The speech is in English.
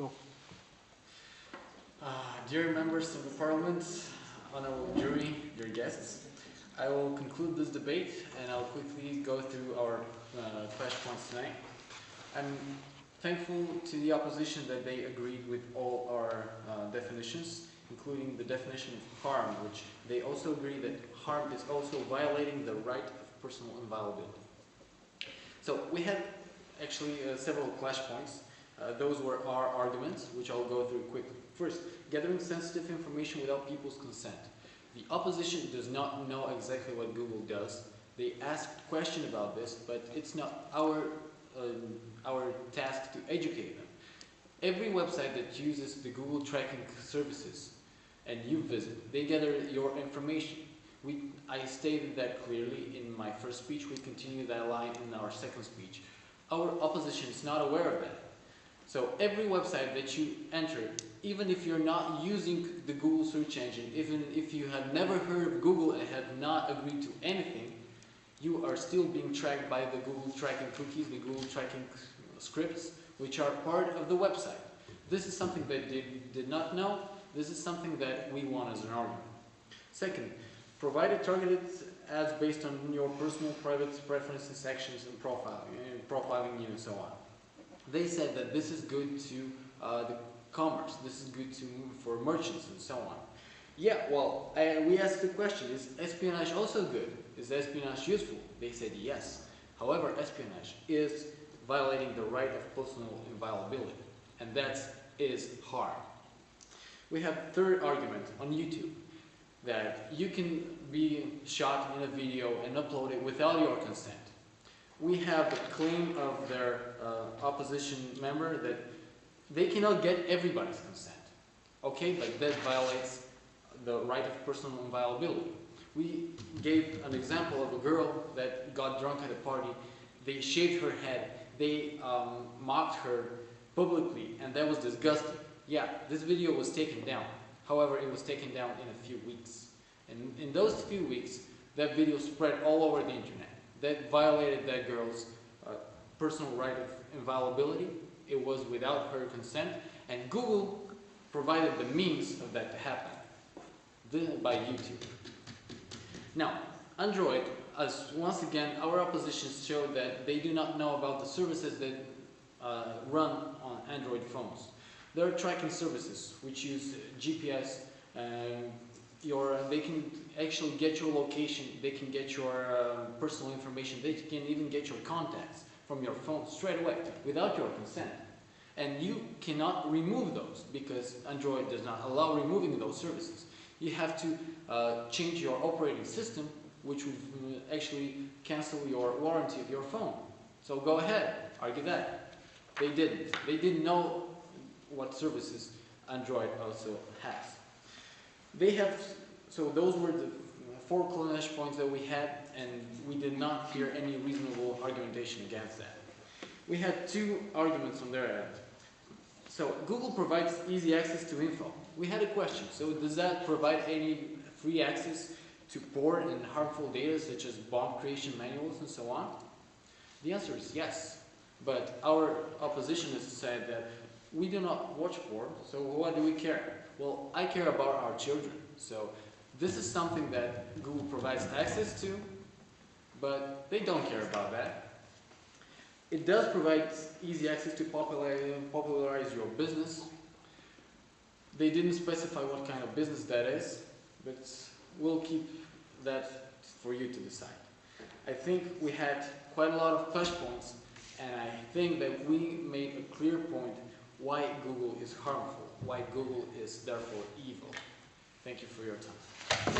Go. Dear members of the Parliament, honorable jury, dear guests, I will conclude this debate and I'll quickly go through our clash points tonight. I'm thankful to the opposition that they agreed with all our definitions, including the definition of harm, which they also agree that harm is also violating the right of personal inviolability. So we had actually several clash points. Those were our arguments, which I'll go through quickly. First, gathering sensitive information without people's consent. The opposition does not know exactly what Google does. They asked a question about this, but it's not our task to educate them. Every website that uses the Google tracking services and you visit, they gather your information. I stated that clearly in my first speech. We continue that line in our second speech. Our opposition is not aware of that. So every website that you enter, even if you're not using the Google search engine, even if you have never heard of Google and have not agreed to anything, you are still being tracked by the Google tracking cookies, the Google tracking scripts, which are part of the website. This is something that they did not know. This is something that we want as an argument. Second, provide targeted ads based on your personal private preferences, actions, and profiling you and so on. They said that this is good to the commerce, this is good for merchants and so on. Yeah, well, we asked the question, is espionage also good? Is espionage useful? They said yes. However, espionage is violating the right of personal inviolability, and that is harm. We have third argument on YouTube, that you can be shot in a video and upload it without your consent. We have the claim of their opposition member that they cannot get everybody's consent. Okay, but that violates the right of personal inviolability. We gave an example of a girl that got drunk at a party. They shaved her head. They mocked her publicly, and that was disgusting. Yeah, this video was taken down. However, it was taken down in a few weeks. And in those few weeks, that video spread all over the internet. That violated that girl's personal right of inviolability. It was without her consent, and Google provided the means of that to happen by YouTube. Now, Android, as once again, our opposition showed that they do not know about the services that run on Android phones. There are tracking services which use GPS. They can actually get your location, they can get your personal information, they can even get your contacts from your phone straight away without your consent. And you cannot remove those because Android does not allow removing those services. You have to change your operating system, which would actually cancel your warranty of your phone. So go ahead, argue that. They didn't. They didn't know what services Android also has. So those were the 4 clash points that we had, and we did not hear any reasonable argumentation against that. We had 2 arguments on their end. So Google provides easy access to info. We had a question, so does that provide any free access to porn and harmful data such as bomb creation manuals and so on? The answer is yes, but our opposition has said that we do not watch porn, so what do we care? Well, I care about our children, so this is something that Google provides access to, but they don't care about that. It does provide easy access to popularize your business. They didn't specify what kind of business that is, but we'll keep that for you to decide. I think we had quite a lot of touch points, and I think that we made a clear point why Google is harmful, why Google is therefore evil. Thank you for your time.